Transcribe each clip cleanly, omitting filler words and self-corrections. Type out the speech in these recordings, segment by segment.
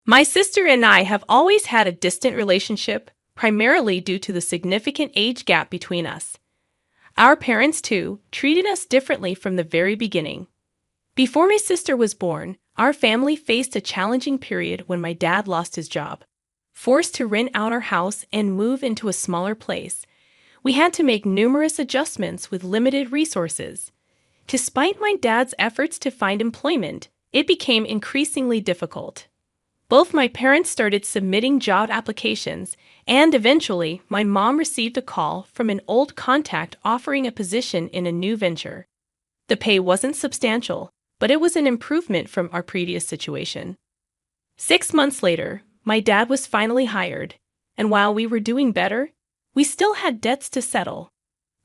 My sister and I have always had a distant relationship, primarily due to the significant age gap between us. Our parents, too, treated us differently from the very beginning. Before my sister was born, our family faced a challenging period when my dad lost his job. Forced to rent out our house and move into a smaller place, we had to make numerous adjustments with limited resources. Despite my dad's efforts to find employment, it became increasingly difficult. Both my parents started submitting job applications, and eventually, my mom received a call from an old contact offering a position in a new venture. The pay wasn't substantial, but it was an improvement from our previous situation. 6 months later, my dad was finally hired, and while we were doing better, we still had debts to settle.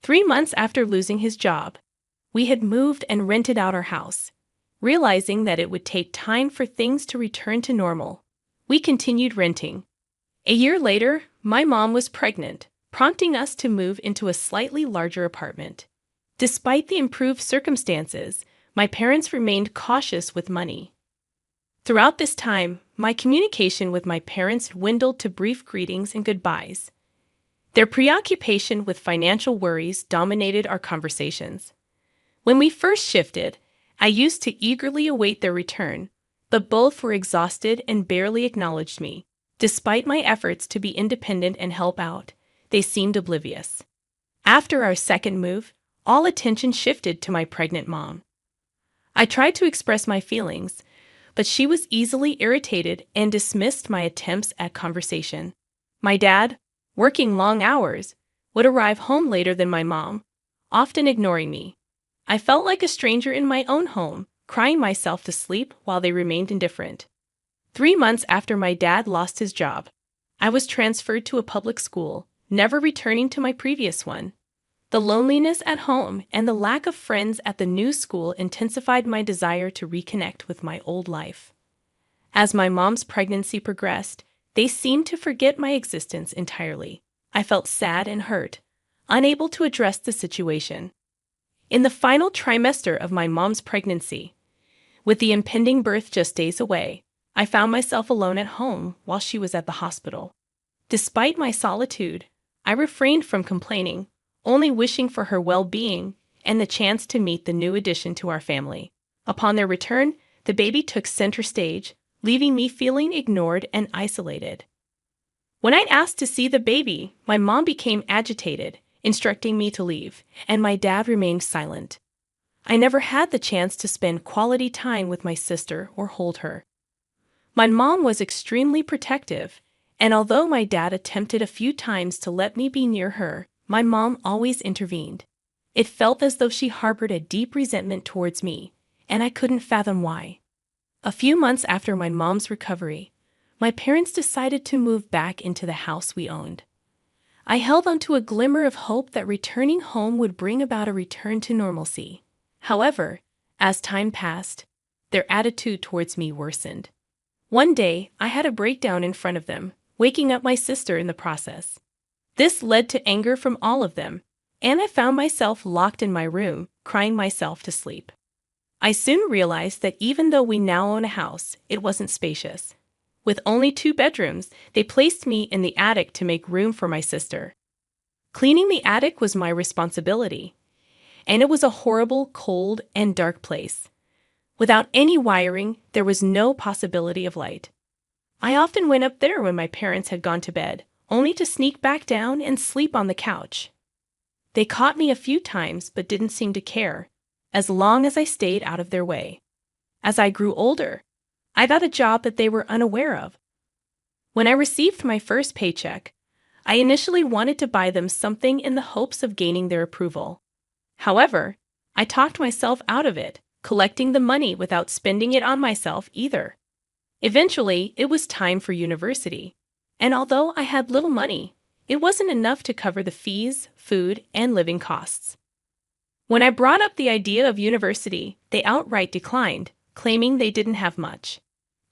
3 months after losing his job, we had moved and rented out our house. Realizing that it would take time for things to return to normal, we continued renting. A year later, my mom was pregnant, prompting us to move into a slightly larger apartment. Despite the improved circumstances, my parents remained cautious with money. Throughout this time, my communication with my parents dwindled to brief greetings and goodbyes. Their preoccupation with financial worries dominated our conversations. When we first shifted, I used to eagerly await their return, but both were exhausted and barely acknowledged me. Despite my efforts to be independent and help out, they seemed oblivious. After our second move, all attention shifted to my pregnant mom. I tried to express my feelings, but she was easily irritated and dismissed my attempts at conversation. My dad, working long hours, would arrive home later than my mom, often ignoring me. I felt like a stranger in my own home, crying myself to sleep while they remained indifferent. 3 months after my dad lost his job, I was transferred to a public school, never returning to my previous one. The loneliness at home and the lack of friends at the new school intensified my desire to reconnect with my old life. As my mom's pregnancy progressed, they seemed to forget my existence entirely. I felt sad and hurt, unable to address the situation. In the final trimester of my mom's pregnancy, with the impending birth just days away, I found myself alone at home while she was at the hospital. Despite my solitude, I refrained from complaining, only wishing for her well-being and the chance to meet the new addition to our family. Upon their return, the baby took center stage, leaving me feeling ignored and isolated. When I asked to see the baby, my mom became agitated, instructing me to leave, and my dad remained silent. I never had the chance to spend quality time with my sister or hold her. My mom was extremely protective, and although my dad attempted a few times to let me be near her, my mom always intervened. It felt as though she harbored a deep resentment towards me, and I couldn't fathom why. A few months after my mom's recovery, my parents decided to move back into the house we owned. I held onto a glimmer of hope that returning home would bring about a return to normalcy. However, as time passed, their attitude towards me worsened. One day, I had a breakdown in front of them, waking up my sister in the process. This led to anger from all of them, and I found myself locked in my room, crying myself to sleep. I soon realized that even though we now own a house, it wasn't spacious. With only 2 bedrooms, they placed me in the attic to make room for my sister. Cleaning the attic was my responsibility, and it was a horrible, cold, and dark place. Without any wiring, there was no possibility of light. I often went up there when my parents had gone to bed, only to sneak back down and sleep on the couch. They caught me a few times but didn't seem to care, as long as I stayed out of their way. As I grew older, I got a job that they were unaware of. When I received my first paycheck, I initially wanted to buy them something in the hopes of gaining their approval. However, I talked myself out of it, collecting the money without spending it on myself either. Eventually, it was time for university, and although I had little money, it wasn't enough to cover the fees, food, and living costs. When I brought up the idea of university, they outright declined, claiming they didn't have much.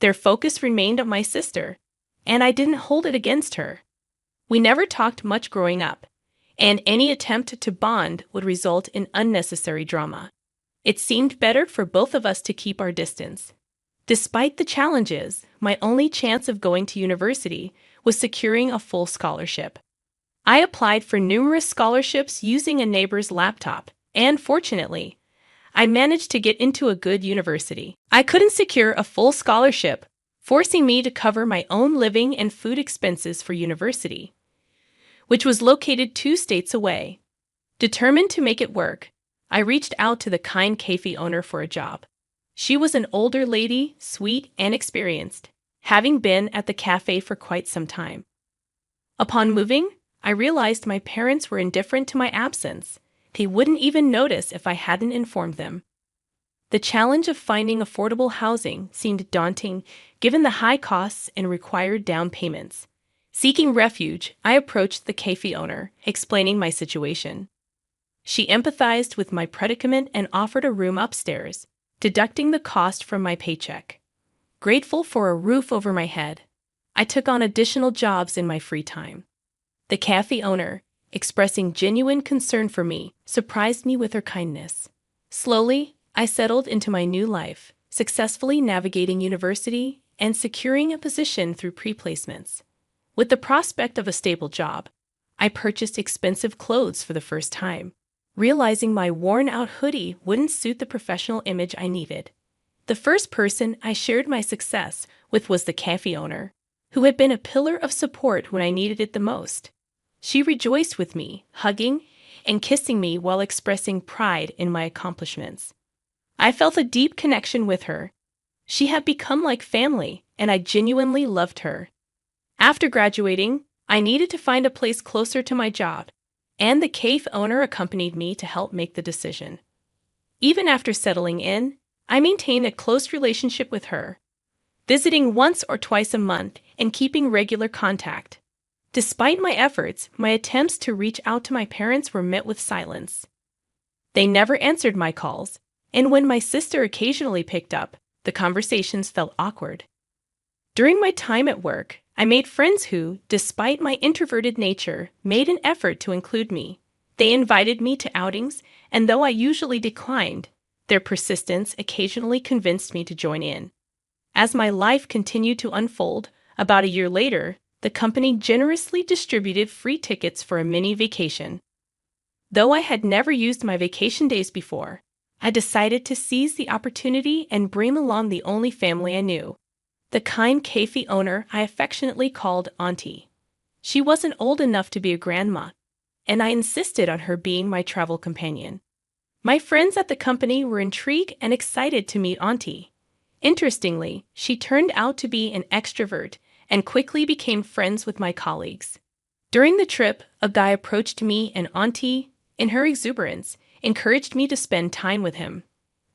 Their focus remained on my sister, and I didn't hold it against her. We never talked much growing up, and any attempt to bond would result in unnecessary drama. It seemed better for both of us to keep our distance. Despite the challenges, my only chance of going to university was securing a full scholarship. I applied for numerous scholarships using a neighbor's laptop, and fortunately, I managed to get into a good university. I couldn't secure a full scholarship, forcing me to cover my own living and food expenses for university, which was located 2 states away. Determined to make it work, I reached out to the kind cafe owner for a job. She was an older lady, sweet and experienced, having been at the cafe for quite some time. Upon moving, I realized my parents were indifferent to my absence. They wouldn't even notice if I hadn't informed them. The challenge of finding affordable housing seemed daunting given the high costs and required down payments. Seeking refuge, I approached the cafe owner, explaining my situation. She empathized with my predicament and offered a room upstairs, deducting the cost from my paycheck. Grateful for a roof over my head, I took on additional jobs in my free time. The cafe owner, expressing genuine concern for me, surprised me with her kindness. Slowly, I settled into my new life, successfully navigating university and securing a position through pre-placements. With the prospect of a stable job, I purchased expensive clothes for the first time, realizing my worn-out hoodie wouldn't suit the professional image I needed. The first person I shared my success with was the cafe owner, who had been a pillar of support when I needed it the most. She rejoiced with me, hugging and kissing me while expressing pride in my accomplishments. I felt a deep connection with her. She had become like family, and I genuinely loved her. After graduating, I needed to find a place closer to my job, and the cafe owner accompanied me to help make the decision. Even after settling in, I maintained a close relationship with her, visiting once or twice a month and keeping regular contact. Despite my efforts, my attempts to reach out to my parents were met with silence. They never answered my calls, and when my sister occasionally picked up, the conversations felt awkward. During my time at work, I made friends who, despite my introverted nature, made an effort to include me. They invited me to outings, and though I usually declined, their persistence occasionally convinced me to join in. As my life continued to unfold, about a year later, the company generously distributed free tickets for a mini vacation. Though I had never used my vacation days before, I decided to seize the opportunity and bring along the only family I knew, the kind cafe owner I affectionately called Auntie. She wasn't old enough to be a grandma, and I insisted on her being my travel companion. My friends at the company were intrigued and excited to meet Auntie. Interestingly, she turned out to be an extrovert and quickly became friends with my colleagues. During the trip, a guy approached me and Auntie, in her exuberance, encouraged me to spend time with him.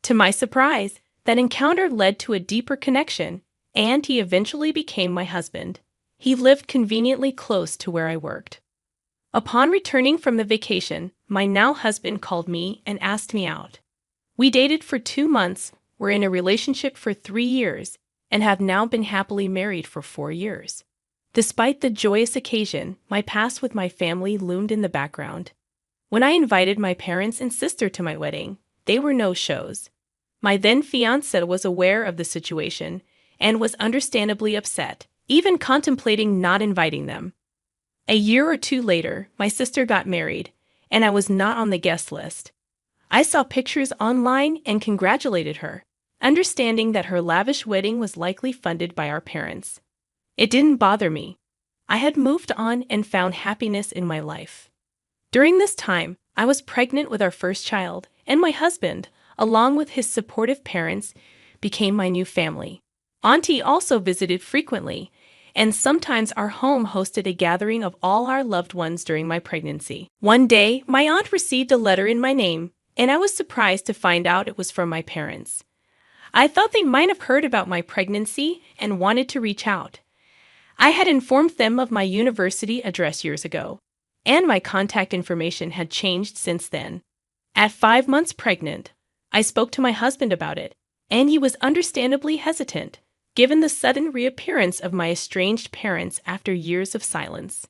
To my surprise, that encounter led to a deeper connection, and he eventually became my husband. He lived conveniently close to where I worked. Upon returning from the vacation, my now husband called me and asked me out. We dated for 2 months, were in a relationship for 3 years, and have now been happily married for 4 years. Despite the joyous occasion, my past with my family loomed in the background. When I invited my parents and sister to my wedding, they were no-shows. My then-fiancé was aware of the situation and was understandably upset, even contemplating not inviting them. A year or 2 later, my sister got married, and I was not on the guest list. I saw pictures online and congratulated her, understanding that her lavish wedding was likely funded by our parents. It didn't bother me. I had moved on and found happiness in my life. During this time, I was pregnant with our first child, and my husband, along with his supportive parents, became my new family. Auntie also visited frequently, and sometimes our home hosted a gathering of all our loved ones during my pregnancy. One day, my aunt received a letter in my name, and I was surprised to find out it was from my parents. I thought they might have heard about my pregnancy and wanted to reach out. I had informed them of my university address years ago, and my contact information had changed since then. At 5 months pregnant, I spoke to my husband about it, and he was understandably hesitant, given the sudden reappearance of my estranged parents after years of silence.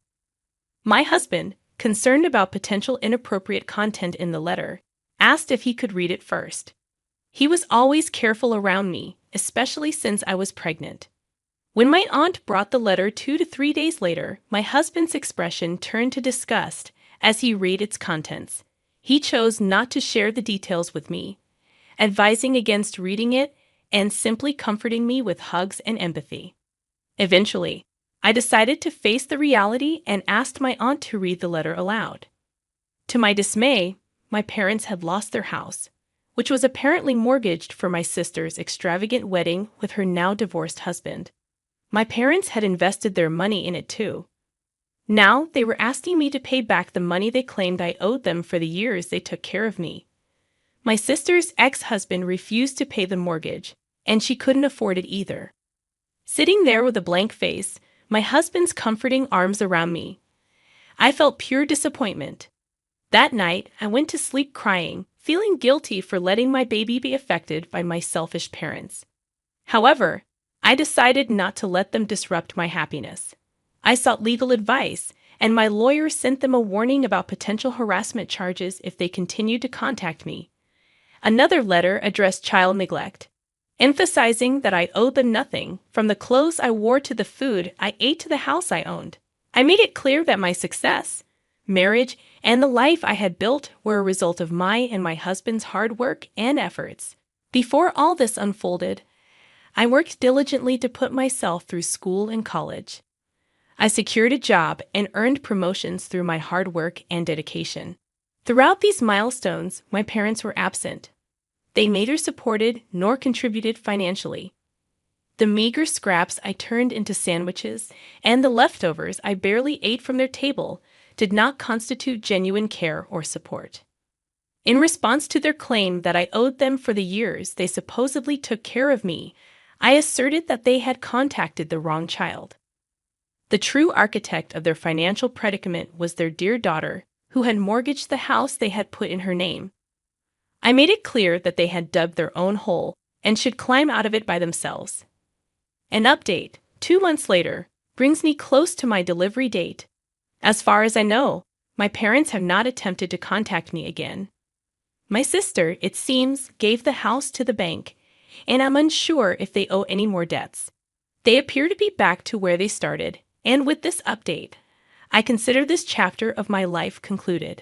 My husband, concerned about potential inappropriate content in the letter, asked if he could read it first. He was always careful around me, especially since I was pregnant. When my aunt brought the letter 2 to 3 days later, my husband's expression turned to disgust as he read its contents. He chose not to share the details with me, advising against reading it and simply comforting me with hugs and empathy. Eventually, I decided to face the reality and asked my aunt to read the letter aloud. To my dismay, my parents had lost their house, which was apparently mortgaged for my sister's extravagant wedding with her now divorced husband. My parents had invested their money in it too. Now they were asking me to pay back the money they claimed I owed them for the years they took care of me. My sister's ex-husband refused to pay the mortgage, and she couldn't afford it either. Sitting there with a blank face, my husband's comforting arms around me, I felt pure disappointment. That night, I went to sleep crying, feeling guilty for letting my baby be affected by my selfish parents. However, I decided not to let them disrupt my happiness. I sought legal advice, and my lawyer sent them a warning about potential harassment charges if they continued to contact me. Another letter addressed child neglect, emphasizing that I owed them nothing, from the clothes I wore to the food I ate to the house I owned. I made it clear that my success, marriage, and the life I had built were a result of my and my husband's hard work and efforts. Before all this unfolded, I worked diligently to put myself through school and college. I secured a job and earned promotions through my hard work and dedication. Throughout these milestones, my parents were absent. They neither supported nor contributed financially. The meager scraps I turned into sandwiches and the leftovers I barely ate from their table did not constitute genuine care or support. In response to their claim that I owed them for the years they supposedly took care of me, I asserted that they had contacted the wrong child. The true architect of their financial predicament was their dear daughter, who had mortgaged the house they had put in her name. I made it clear that they had dug their own hole and should climb out of it by themselves. An update, 2 months later, brings me close to my delivery date. As far as I know, my parents have not attempted to contact me again. My sister, it seems, gave the house to the bank, and I'm unsure if they owe any more debts. They appear to be back to where they started, and with this update, I consider this chapter of my life concluded.